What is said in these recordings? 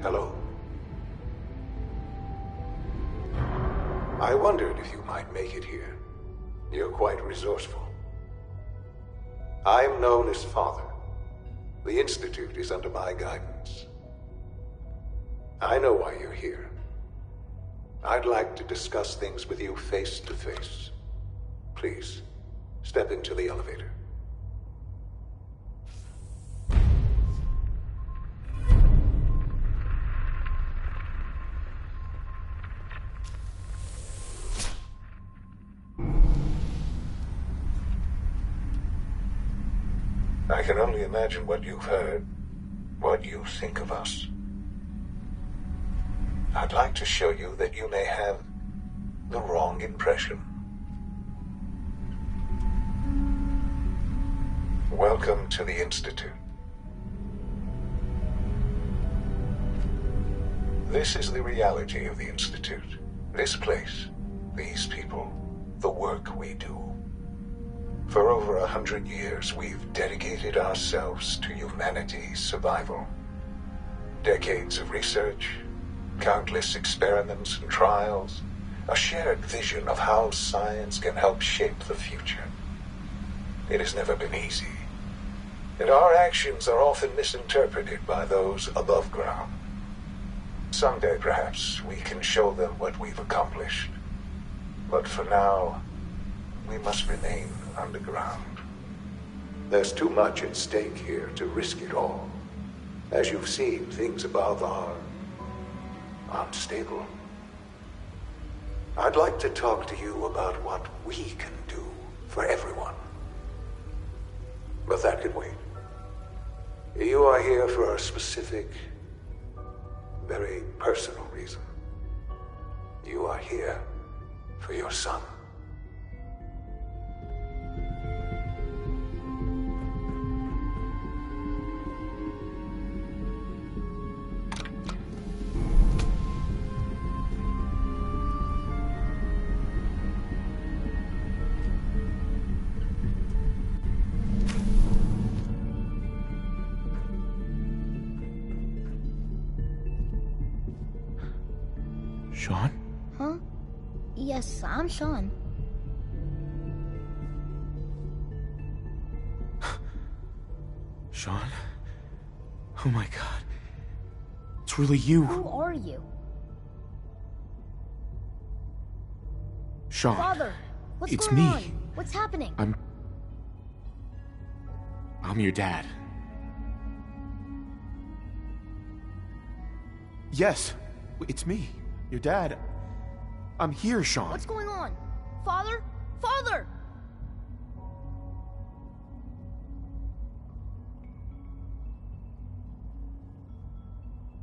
Hello. I wondered if you might make it here. You're quite resourceful. I'm known as Father. The Institute is under my guidance. I know why you're here. I'd like to discuss things with you face to face. Please, step into the elevator. I can only imagine what you've heard, what you think of us. I'd like to show you that you may have the wrong impression. Welcome to the Institute. This is the reality of the Institute. This place, these people, the work we do. For over 100 years, we've dedicated ourselves to humanity's survival. Decades of research, countless experiments and trials, a shared vision of how science can help shape the future. It has never been easy, and our actions are often misinterpreted by those above ground. Someday, perhaps, we can show them what we've accomplished. But for now, we must remain underground. There's too much at stake here to risk it all. As you've seen, things above are unstable. I'd like to talk to you about what we can do for everyone. But that can wait. You are here for a specific, very personal reason. You are here for your son. Shaun? Huh? Yes, I'm Shaun. Shaun? Oh my god. It's really you. Who are you? Shaun. Father, what's It's going me. on? What's happening? I'm your dad. Yes, it's me, your dad. I'm here, Shaun. What's going on? Father? Father!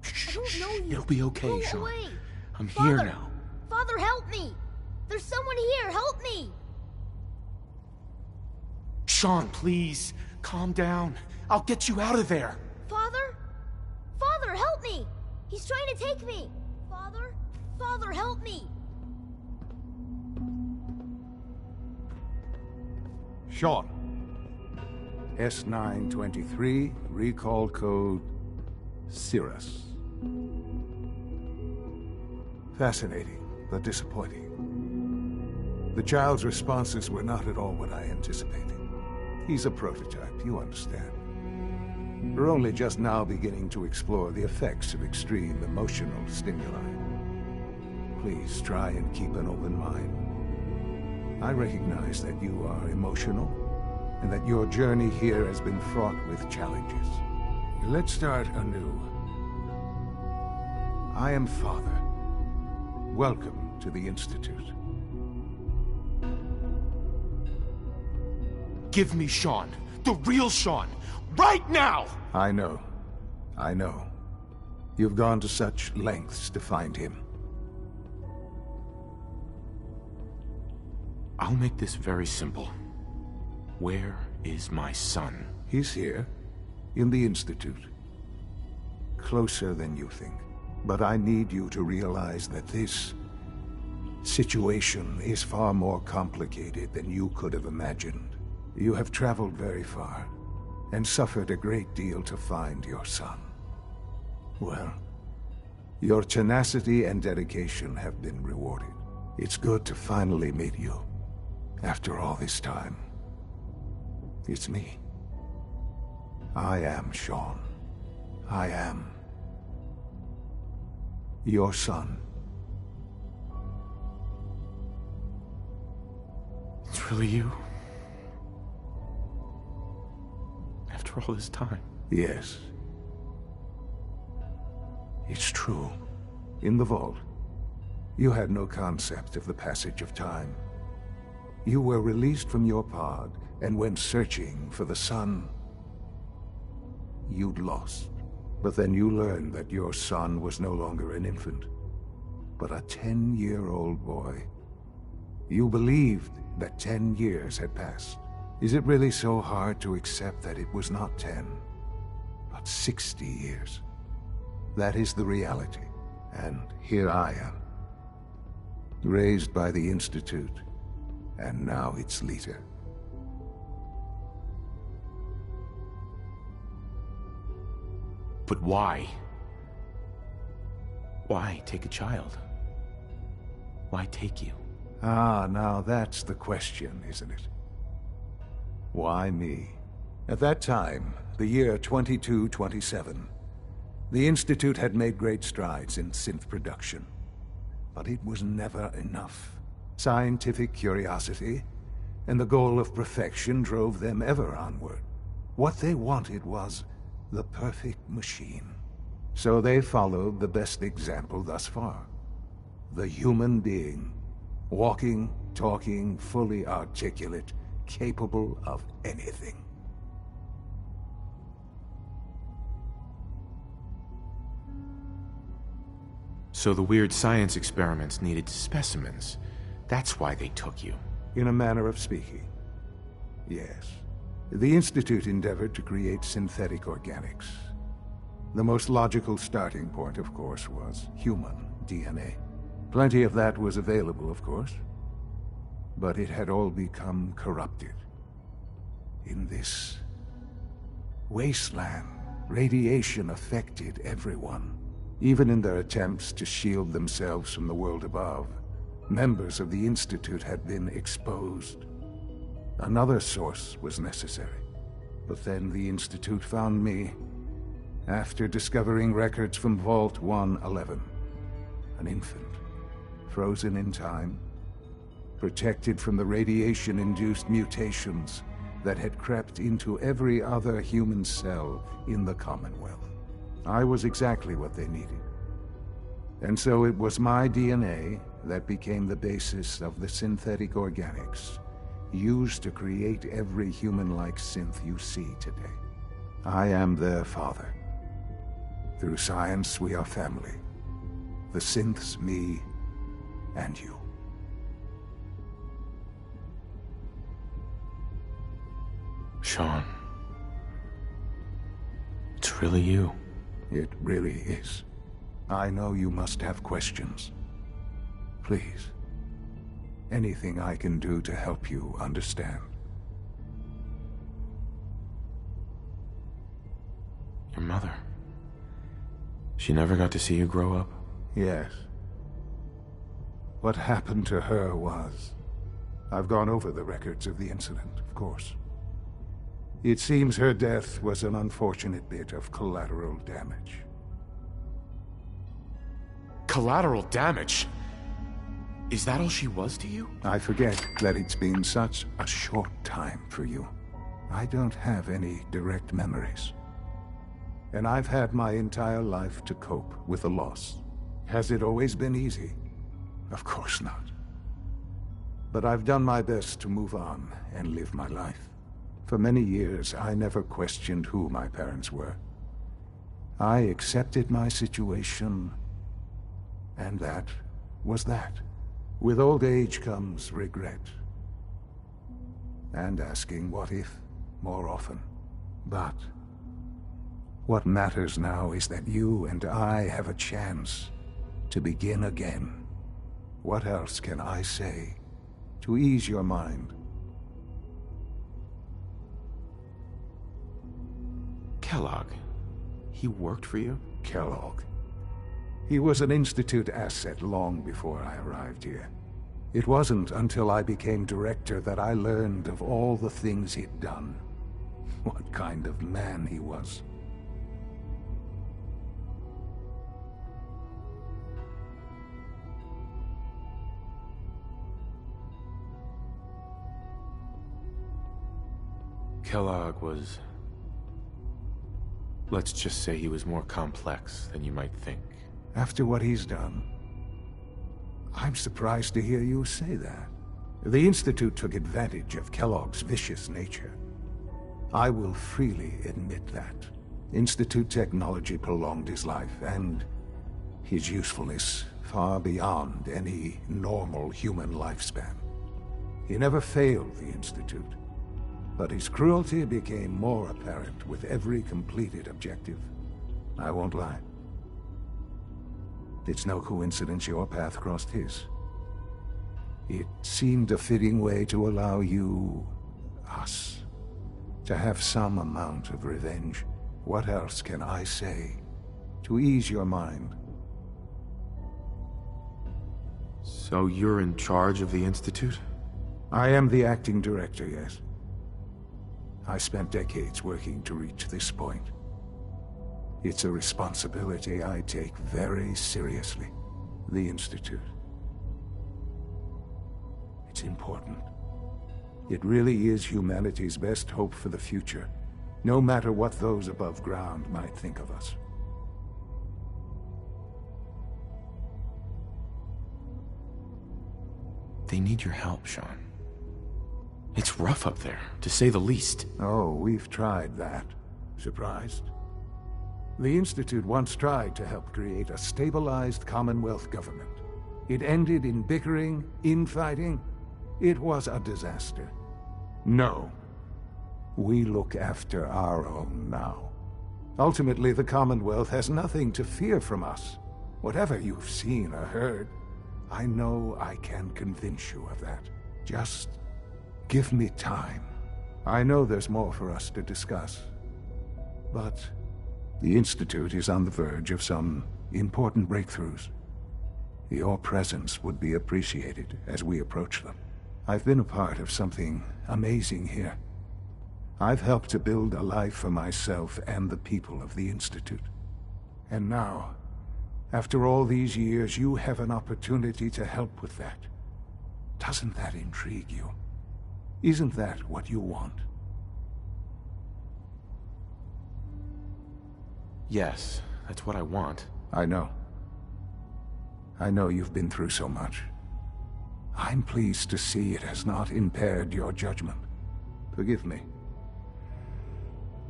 I don't know you. It'll be okay, Go Shaun. away. I'm Father. here now. Father, help me! There's someone here, help me! Shaun, please, calm down. I'll get you out of there. Father? Father, help me! He's trying to take me! Father? Father, help me! Shaun. S923, recall code Cirrus. Fascinating, but disappointing. The child's responses were not at all what I anticipated. He's a prototype, you understand. We're only just now beginning to explore the effects of extreme emotional stimuli. Please try and keep an open mind. I recognize that you are emotional, and that your journey here has been fraught with challenges. Let's start anew. I am Father. Welcome to the Institute. Give me Shaun. The real Shaun. Right now! I know. I know. You've gone to such lengths to find him. I'll make this very simple. Where is my son? He's here, in the Institute. Closer than you think. But I need you to realize that this situation is far more complicated than you could have imagined. You have traveled very far, and suffered a great deal to find your son. Well, your tenacity and dedication have been rewarded. It's good to finally meet you. After all this time. It's me. I am Shaun. I am your son. It's really you? After all this time? Yes. It's true. In the vault, you had no concept of the passage of time. You were released from your pod and went searching for the son you'd lost. But then you learned that your son was no longer an infant, but a 10-year-old boy. You believed that 10 years had passed. Is it really so hard to accept that it was not 10, but 60 years? That is the reality, and here I am. Raised by the Institute, and now its leader. But why? Why take a child? Why take you? Ah, now that's the question, isn't it? Why me? At that time, the year 2227, the Institute had made great strides in synth production. But it was never enough. Scientific curiosity and the goal of perfection drove them ever onward. What they wanted was the perfect machine. So they followed the best example thus far. The human being. Walking, talking, fully articulate, capable of anything. So the weird science experiments needed specimens. That's why they took you. In a manner of speaking. Yes. The Institute endeavored to create synthetic organics. The most logical starting point, of course, was human DNA. Plenty of that was available, of course. But it had all become corrupted. In this wasteland, radiation affected everyone. Even in their attempts to shield themselves from the world above, members of the Institute had been exposed. Another source was necessary. But then the Institute found me after discovering records from Vault 111. An infant, frozen in time, protected from the radiation-induced mutations that had crept into every other human cell in the Commonwealth. I was exactly what they needed. And so it was my DNA that became the basis of the synthetic organics used to create every human-like synth you see today. I am their father. Through science, we are family. The synths, me, and you. Shaun. It's really you. It really is. I know you must have questions. Please. Anything I can do to help you understand. Your mother. She never got to see you grow up? Yes. What happened to her was... I've gone over the records of the incident, of course. It seems her death was an unfortunate bit of collateral damage. Collateral damage? Is that all she was to you? I forget that it's been such a short time for you. I don't have any direct memories. And I've had my entire life to cope with the loss. Has it always been easy? Of course not. But I've done my best to move on and live my life. For many years, I never questioned who my parents were. I accepted my situation, and that was that. With old age comes regret. And asking what if more often. But what matters now is that you and I have a chance to begin again. What else can I say to ease your mind? Kellogg, He worked for you? Kellogg. He was an Institute asset long before I arrived here. It wasn't until I became director that I learned of all the things he'd done. What kind of man he was. Kellogg was... let's just say he was more complex than you might think. After what he's done, I'm surprised to hear you say that. The Institute took advantage of Kellogg's vicious nature. I will freely admit that. Institute technology prolonged his life, and his usefulness far beyond any normal human lifespan. He never failed the Institute, but his cruelty became more apparent with every completed objective. I won't lie. It's no coincidence your path crossed his. It seemed a fitting way to allow you, us, to have some amount of revenge. What else can I say to ease your mind? So you're in charge of the Institute? I am the acting director, yes. I spent decades working to reach this point. It's a responsibility I take very seriously. The Institute. It's important. It really is humanity's best hope for the future, no matter what those above ground might think of us. They need your help, Shaun. It's rough up there, to say the least. Oh, we've tried that. Surprised? The Institute once tried to help create a stabilized Commonwealth government. It ended in bickering, infighting. It was a disaster. No. We look after our own now. Ultimately, the Commonwealth has nothing to fear from us. Whatever you've seen or heard, I know I can convince you of that. Just give me time. I know there's more for us to discuss. But the Institute is on the verge of some important breakthroughs. Your presence would be appreciated as we approach them. I've been a part of something amazing here. I've helped to build a life for myself and the people of the Institute. And now, after all these years, you have an opportunity to help with that. Doesn't that intrigue you? Isn't that what you want? Yes, that's what I want. I know. I know you've been through so much. I'm pleased to see it has not impaired your judgment. Forgive me.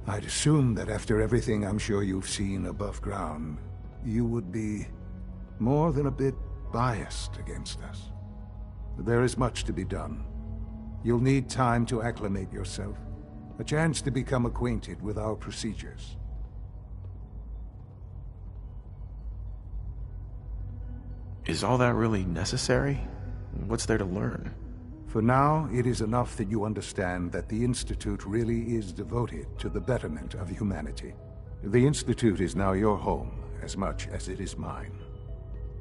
I'd assumed that after everything I'm sure you've seen above ground, you would be more than a bit biased against us. But there is much to be done. You'll need time to acclimate yourself, a chance to become acquainted with our procedures. Is all that really necessary? What's there to learn? For now, it is enough that you understand that the Institute really is devoted to the betterment of humanity. The Institute is now your home, as much as it is mine.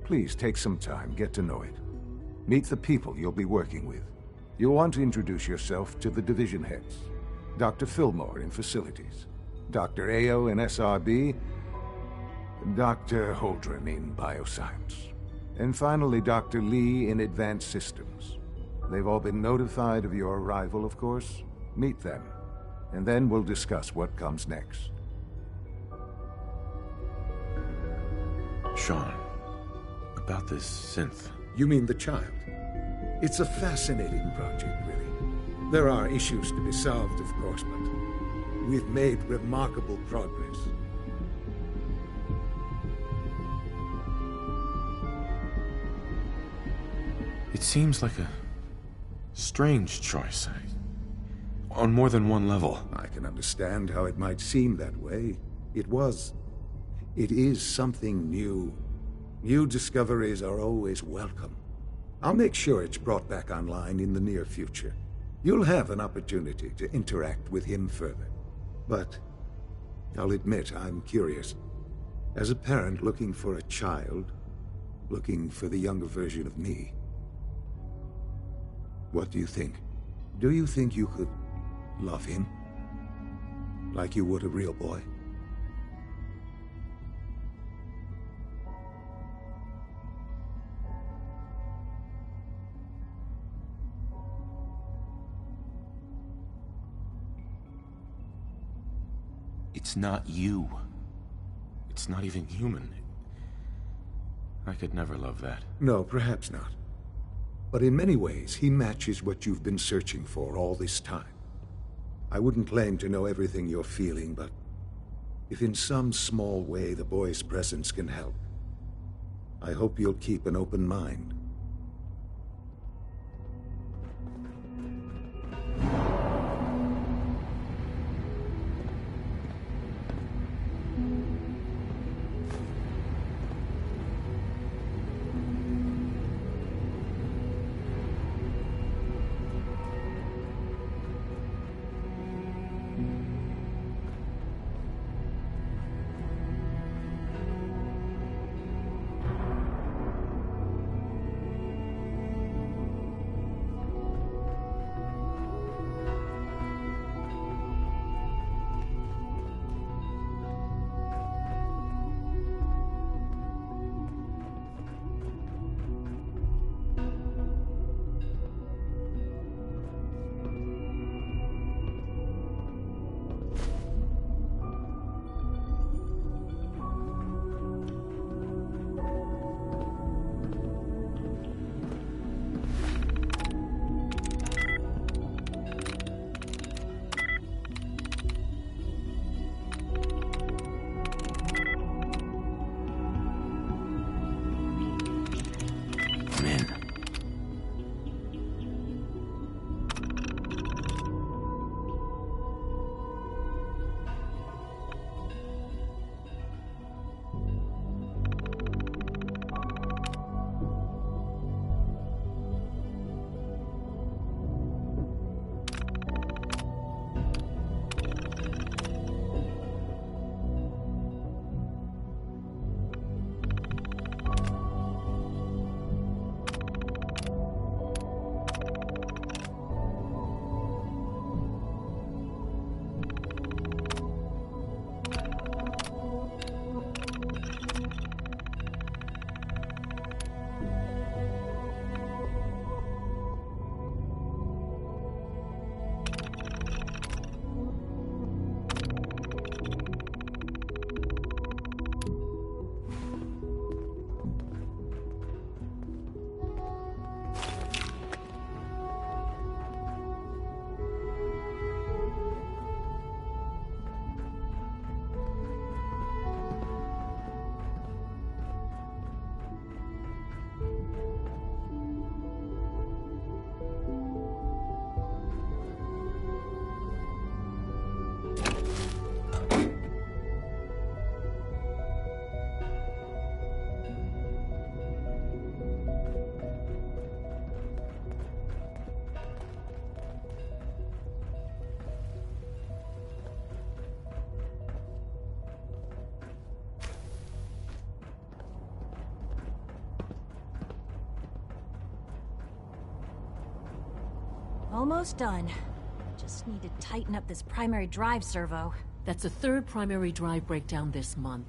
Please take some time, get to know it. Meet the people you'll be working with. You'll want to introduce yourself to the division heads. Dr. Fillmore in Facilities, Dr. Ao in SRB, Dr. Holdren in Bioscience, and finally Dr. Lee in Advanced Systems. They've all been notified of your arrival, of course. Meet them, and then we'll discuss what comes next. Shaun, about this synth. You mean the child? It's a fascinating project, really. There are issues to be solved, of course, but we've made remarkable progress. It seems like a strange choice, on more than one level. I can understand how it might seem that way. It is something new. New discoveries are always welcome. I'll make sure it's brought back online in the near future. You'll have an opportunity to interact with him further. But I'll admit I'm curious. As a parent looking for a child, looking for the younger version of me, what do you think? Do you think you could love him? Like you would a real boy? It's not you. It's not even human. I could never love that. No, perhaps not. But in many ways, he matches what you've been searching for all this time. I wouldn't claim to know everything you're feeling, but if in some small way the boy's presence can help, I hope you'll keep an open mind. Almost done. Just need to tighten up this primary drive servo. That's the third primary drive breakdown this month.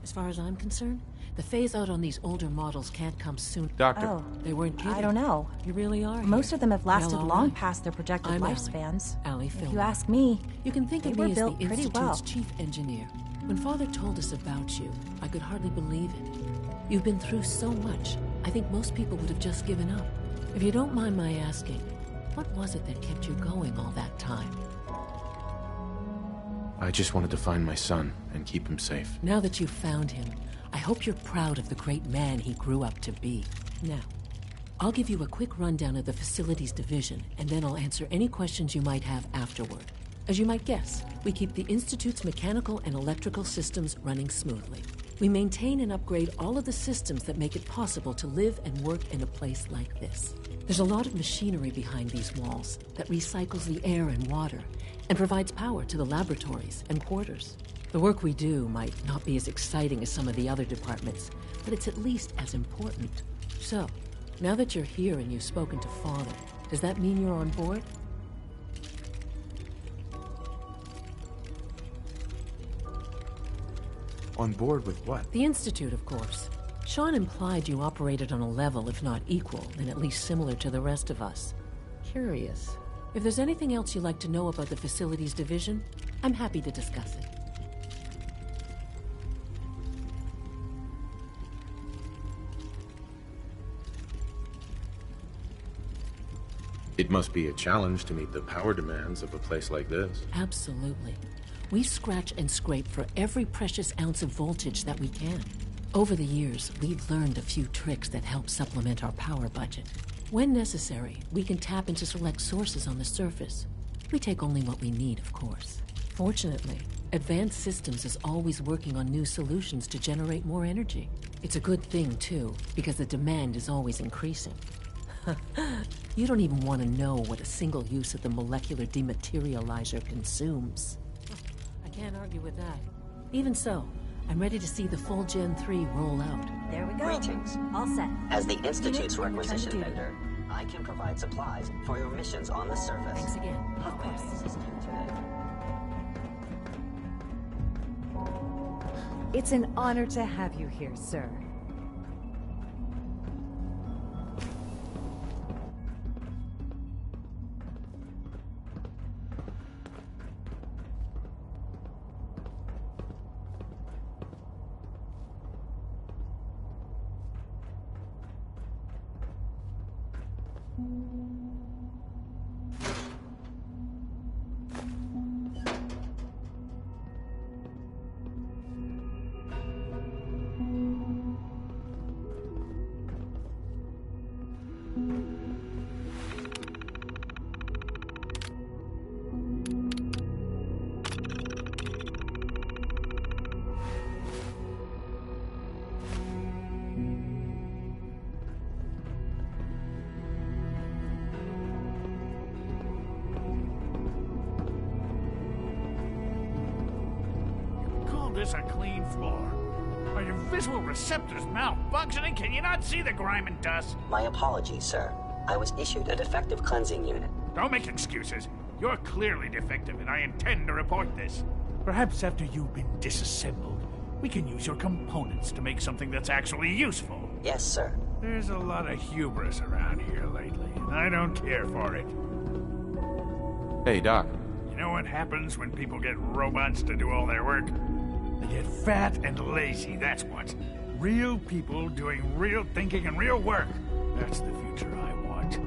As far as I'm concerned, the phase-out on these older models can't come soon. Doctor. Oh, They weren't kidding. I don't know. You really are. Most of them have lasted Well, all long right. past their projected I'm lifespans. Allie If Fillmore. you ask me, You can think They of were me as the built pretty Institute's well. chief engineer. When Father told us about you, I could hardly believe it. You've been through so much, I think most people would have just given up. If you don't mind my asking, what was it that kept you going all that time? I just wanted to find my son and keep him safe. Now that you've found him, I hope you're proud of the great man he grew up to be. Now, I'll give you a quick rundown of the facilities division, and then I'll answer any questions you might have afterward. As you might guess, we keep the Institute's mechanical and electrical systems running smoothly. We maintain and upgrade all of the systems that make it possible to live and work in a place like this. There's a lot of machinery behind these walls that recycles the air and water and provides power to the laboratories and quarters. The work we do might not be as exciting as some of the other departments, but it's at least as important. So, now that you're here and you've spoken to Father, does that mean you're on board? On board with what? The Institute, of course. Shaun implied you operated on a level, if not equal, then at least similar to the rest of us. Curious. If there's anything else you'd like to know about the Facilities Division, I'm happy to discuss it. It must be a challenge to meet the power demands of a place like this. Absolutely. We scratch and scrape for every precious ounce of voltage that we can. Over the years, we've learned a few tricks that help supplement our power budget. When necessary, we can tap into select sources on the surface. We take only what we need, of course. Fortunately, Advanced Systems is always working on new solutions to generate more energy. It's a good thing, too, because the demand is always increasing. You don't even want to know what a single use of the molecular dematerializer consumes. I can't argue with that. Even so, I'm ready to see the full Gen 3 roll out. There we go. Greetings. All set. As the Institute's Unit, requisition return to duty. vendor, I can provide supplies for your missions on the surface. Thanks again. How Of may I course. assist you today? It's an honor to have you here, sir. This a clean floor. Are your visual receptors malfunctioning? Can you not see the grime and dust? My apologies, sir. I was issued a defective cleansing unit. Don't make excuses. You're clearly defective, and I intend to report this. Perhaps after you've been disassembled, we can use your components to make something that's actually useful. Yes, sir. There's a lot of hubris around here lately, and I don't care for it. Hey, Doc. You know what happens when people get robots to do all their work? They get fat and lazy, that's what. Real people doing real thinking and real work. That's the future I want.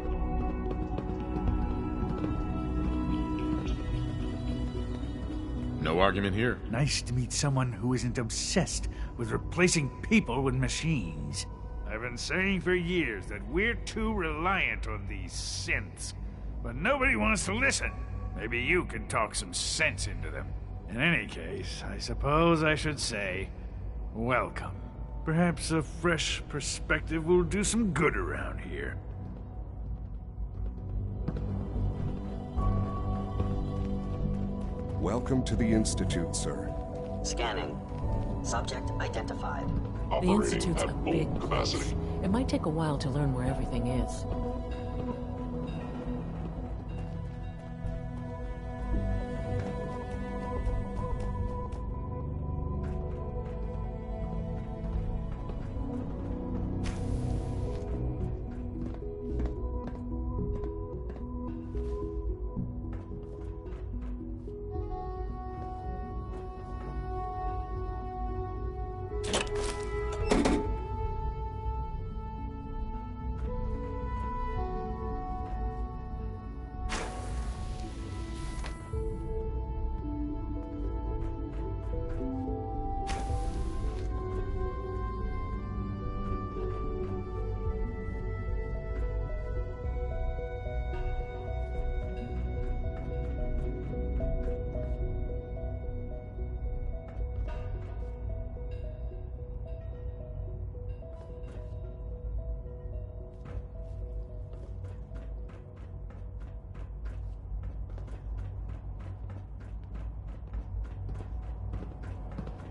No argument here. Nice to meet someone who isn't obsessed with replacing people with machines. I've been saying for years that we're too reliant on these synths, but nobody wants to listen. Maybe you can talk some sense into them. In any case, I suppose I should say, welcome. Perhaps a fresh perspective will do some good around here. Welcome to the Institute, sir. Scanning. Subject identified. The Institute's a big place. It might take a while to learn where everything is.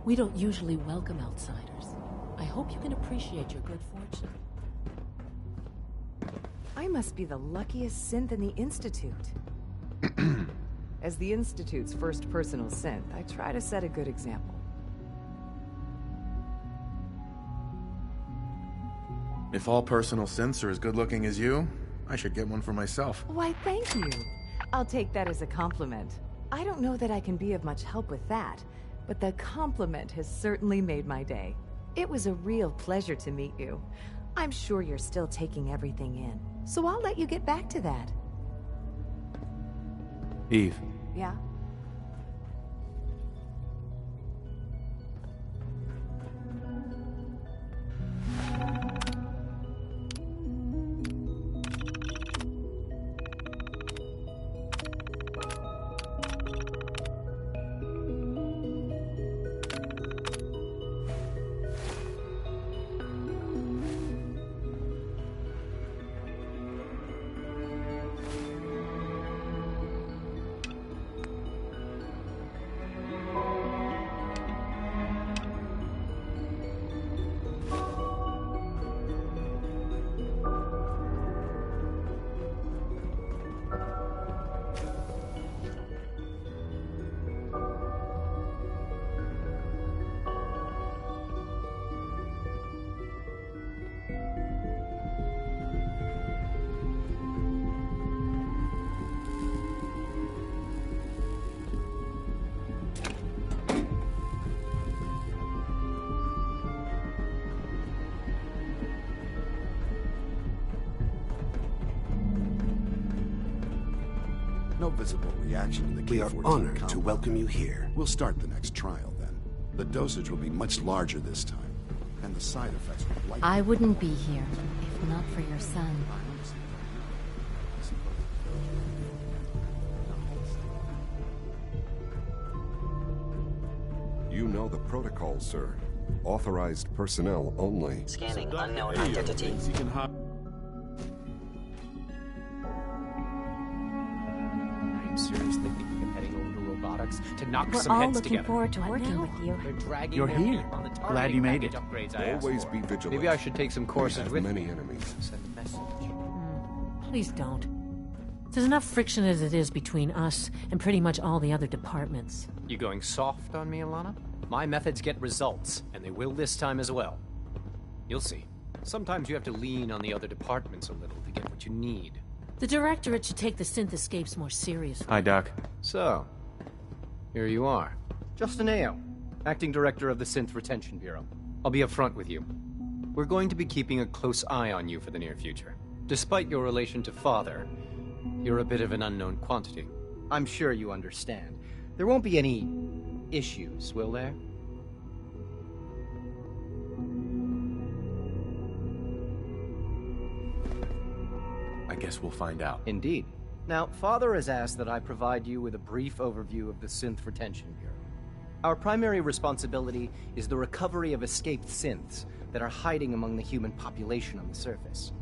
We don't usually welcome outsiders. I hope you can appreciate your good fortune. I must be the luckiest synth in the Institute. As the Institute's first personal synth, I try to set a good example. If all personal synths are as good-looking as you, I should get one for myself. Why, thank you. I'll take that as a compliment. I don't know that I can be of much help with that, but the compliment has certainly made my day. It was a real pleasure to meet you. I'm sure you're still taking everything in, so I'll let you get back to that. Eve. Yeah? No visible reaction to the We are K-14 honored to compound. welcome you here. We'll start the next trial then. The dosage will be much larger this time, and the side effects will likely... I wouldn't be here if not for your son. You know the protocol, sir. Authorized personnel only. Scanning unknown identity. I'm seriously thinking of heading over to robotics to knock We're some all heads looking together. forward to working with you. They're dragging You're their here. feet on the Glad targeting you made it. package upgrades I asked Always for. be vigilant. Maybe I should take some courses We have with many you. enemies. Send a message. Please don't. There's enough friction as it is between us and pretty much all the other departments. You going soft on me, Alana? My methods get results, and they will this time as well. You'll see. Sometimes you have to lean on the other departments a little to get what you need. The Directorate should take the synth escapes more seriously. Hi, Doc. So, here you are. Justin Ayo, Acting Director of the Synth Retention Bureau. I'll be upfront with you. We're going to be keeping a close eye on you for the near future. Despite your relation to Father, you're a bit of an unknown quantity. I'm sure you understand. There won't be any issues, will there? I guess we'll find out. Indeed. Now, Father has asked that I provide you with a brief overview of the Synth Retention Bureau. Our primary responsibility is the recovery of escaped synths that are hiding among the human population on the surface.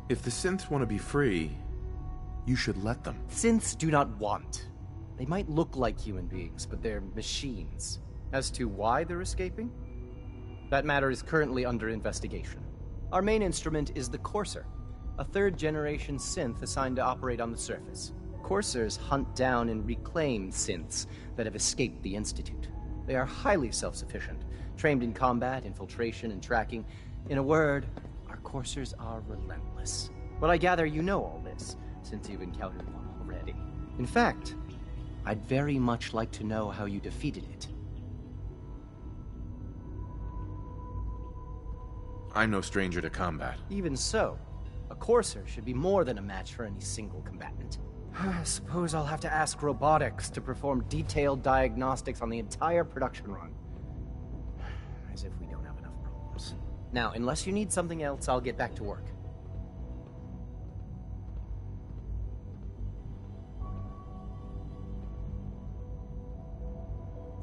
If the synths want to be free, you should let them. Synths do not want. They might look like human beings, but they're machines. As to why they're escaping? That matter is currently under investigation. Our main instrument is the Courser, a third-generation synth assigned to operate on the surface. Coursers hunt down and reclaim synths that have escaped the Institute. They are highly self-sufficient, trained in combat, infiltration, and tracking. In a word, our Coursers are relentless. But I gather you know all this, since you've encountered one already. In fact, I'd very much like to know how you defeated it. I'm no stranger to combat. Even so, a Courser should be more than a match for any single combatant. I suppose I'll have to ask robotics to perform detailed diagnostics on the entire production run. As if we don't have enough problems. Now, unless you need something else, I'll get back to work.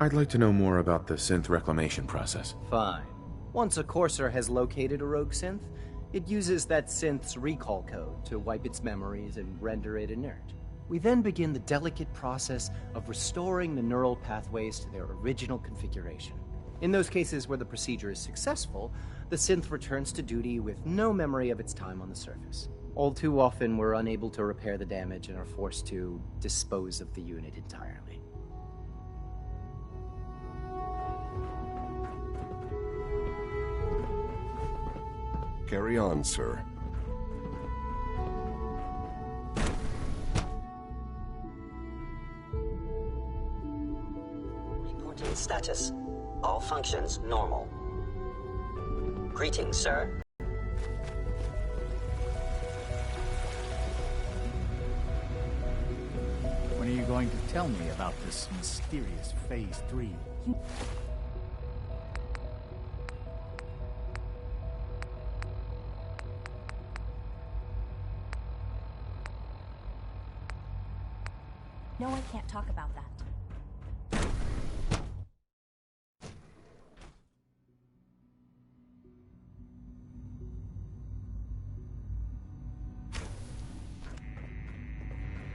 I'd like to know more about the synth reclamation process. Fine. Once a Courser has located a rogue synth, It uses that synth's recall code to wipe its memories and render it inert. We then begin the delicate process of restoring the neural pathways to their original configuration. In those cases where the procedure is successful, the synth returns to duty with no memory of its time on the surface. All too often, we're unable to repair the damage and are forced to dispose of the unit entirely. Carry on, sir. Reporting status. All functions normal. Greetings, sir. When are you going to tell me about this mysterious Phase 3? No, I can't talk about that.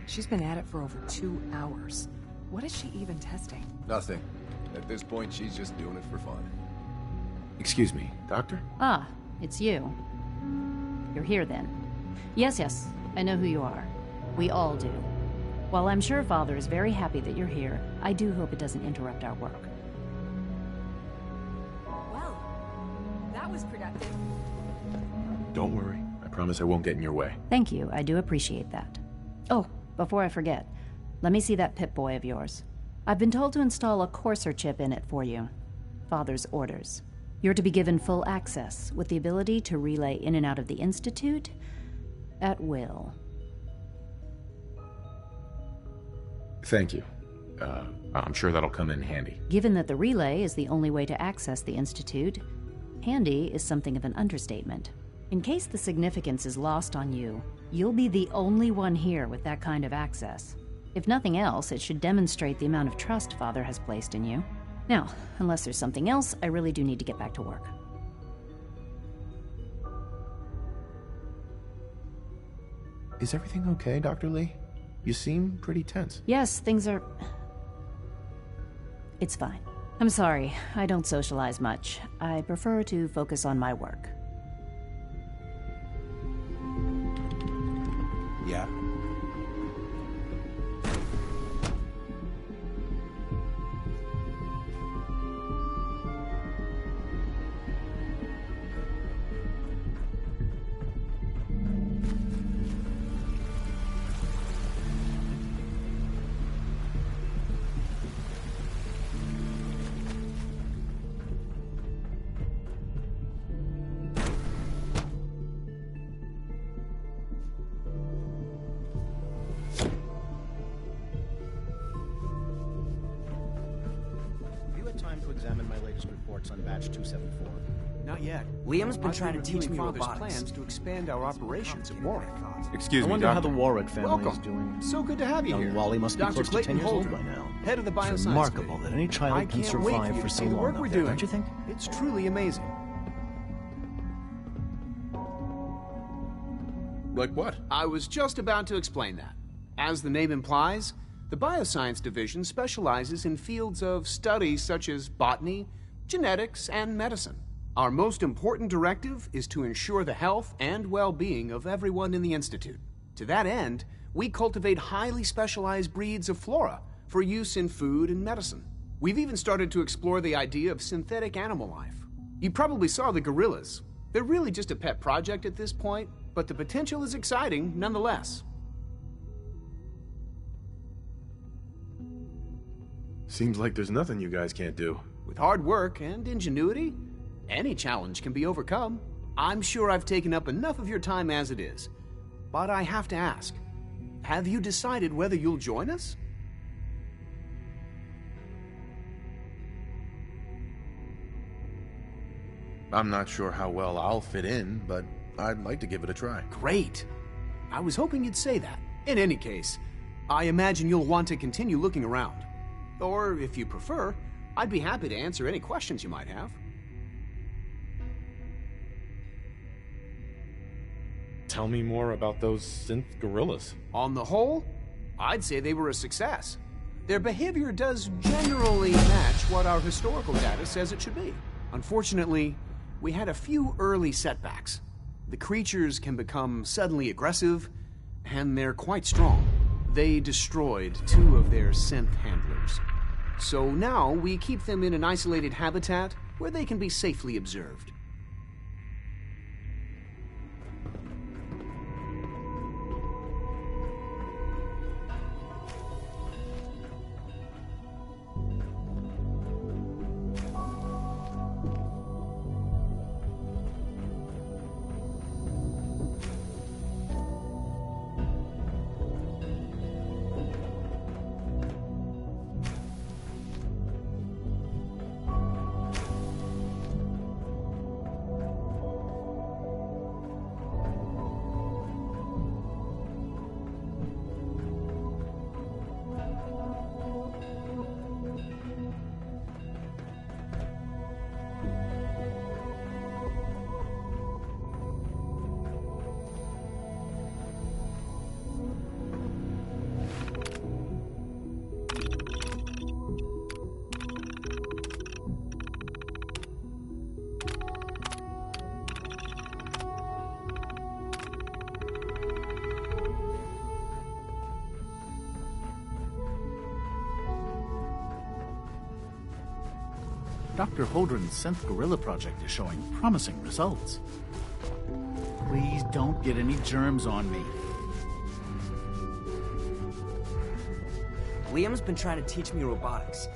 She's been at it for over 2 hours. What is she even testing? Nothing. At this point, she's just doing it for fun. Excuse me, Doctor? Ah, it's you. You're here then. Yes, I know who you are. We all do. While I'm sure Father is very happy that you're here, I do hope it doesn't interrupt our work. Well, that was productive. Don't worry. I promise I won't get in your way. Thank you, I do appreciate that. Oh, before I forget, let me see that Pip-Boy of yours. I've been told to install a courser chip in it for you. Father's orders. You're to be given full access, with the ability to relay in and out of the Institute at will. Thank you. I'm sure that'll come in handy. Given that the relay is the only way to access the Institute, handy is something of an understatement. In case the significance is lost on you, you'll be the only one here with that kind of access. If nothing else, it should demonstrate the amount of trust Father has placed in you. Now, unless there's something else, I really do need to get back to work. Is everything okay, Dr. Lee? You seem pretty tense. Yes, things are... It's fine. I'm sorry, I don't socialize much. I prefer to focus on my work. Yeah? Examine my latest reports on batch 274. Not yet. Liam's been I've trying to teach me Father's robotics. plans to expand our operations at Warwick. Excuse I me, wonder Doctor. how the Warwick family Welcome. is doing. So good to have you Young here. Wally must be Dr. close to Clayton 10 years old Holden, by now. head of the It's bioscience remarkable division. that any I child can can't wait for survive you for to so see the long work up we're there, doing. don't you think? It's truly amazing. Like what? I was just about to explain that. As the name implies, the Bioscience Division specializes in fields of study such as botany, genetics, and medicine. Our most important directive is to ensure the health and well-being of everyone in the Institute. To that end, we cultivate highly specialized breeds of flora for use in food and medicine. We've even started to explore the idea of synthetic animal life. You probably saw the gorillas. They're really just a pet project at this point, but the potential is exciting nonetheless. Seems like there's nothing you guys can't do. With hard work and ingenuity, any challenge can be overcome. I'm sure I've taken up enough of your time as it is. But I have to ask, have you decided whether you'll join us? I'm not sure how well I'll fit in, but I'd like to give it a try. Great. I was hoping you'd say that. In any case, I imagine you'll want to continue looking around. Or, if you prefer, I'd be happy to answer any questions you might have. tell me more about those synth gorillas. On the whole, I'd say they were a success. Their behavior does generally match what our historical data says it should be. Unfortunately, we had a few early setbacks. The creatures can become suddenly aggressive, and they're quite strong. They destroyed 2 of their synth handlers. So now we keep them in an isolated habitat where they can be safely observed. Dr. Holdren's synth gorilla project is showing promising results. Please don't get any germs on me. Liam's been trying to teach me robotics.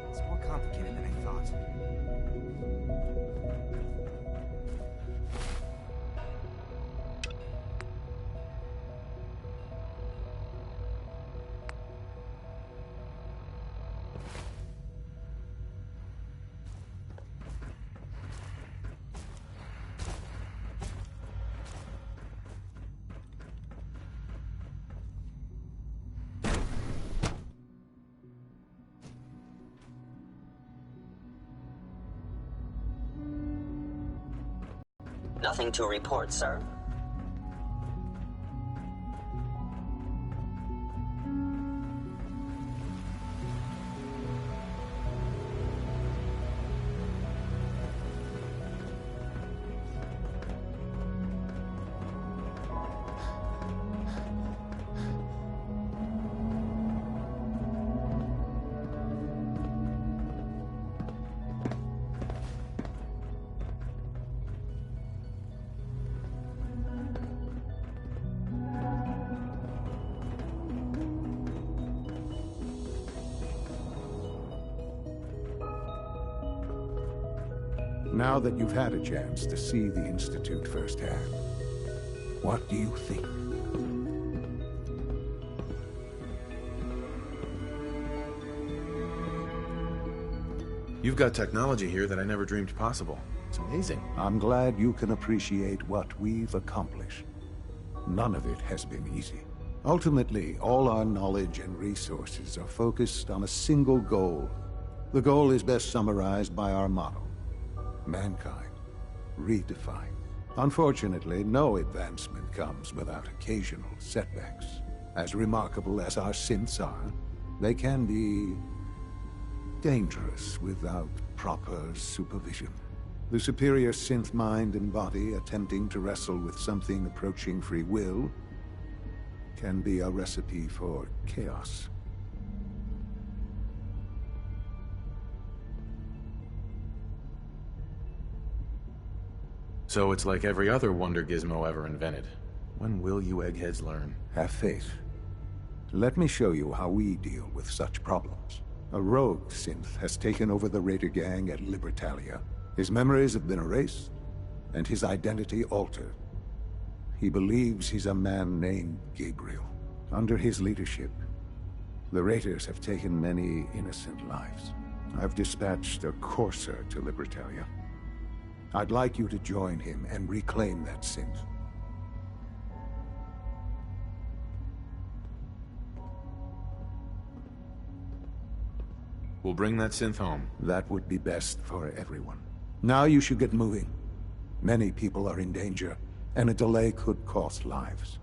It's more complicated than I thought. Nothing to report, sir. Now that you've had a chance to see the Institute firsthand, what do you think? You've got technology here that I never dreamed possible. It's amazing. I'm glad you can appreciate what we've accomplished. None of it has been easy. Ultimately, all our knowledge and resources are focused on a single goal. The goal is best summarized by our motto: mankind, redefined. Unfortunately, no advancement comes without occasional setbacks. As remarkable as our synths are, they can be dangerous without proper supervision. The superior synth mind and body attempting to wrestle with something approaching free will can be a recipe for chaos. So it's like every other wonder gizmo ever invented. When will you eggheads learn? Have faith. Let me show you how we deal with such problems. A rogue synth has taken over the Raider gang at Libertalia. His memories have been erased, and his identity altered. He believes he's a man named Gabriel. Under his leadership, the Raiders have taken many innocent lives. I've dispatched a courser to Libertalia. I'd like you to join him and reclaim that synth. We'll bring that synth home. That would be best for everyone. Now you should get moving. Many people are in danger, and a delay could cost lives.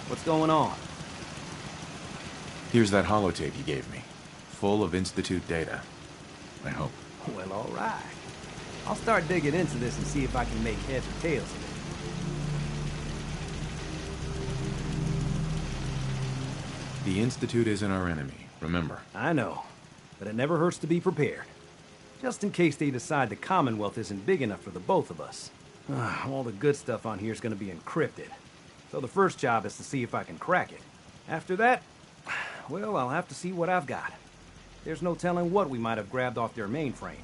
What's going on? Here's that holotape you gave me, full of Institute data. I hope. Well, all right. I'll start digging into this and see if I can make heads or tails of it. The Institute isn't our enemy, remember? I know, but it never hurts to be prepared. Just in case they decide the Commonwealth isn't big enough for the both of us. All the good stuff on here is going to be encrypted. So the first job is to see if I can crack it. After that, well, I'll have to see what I've got. There's no telling what we might have grabbed off their mainframe.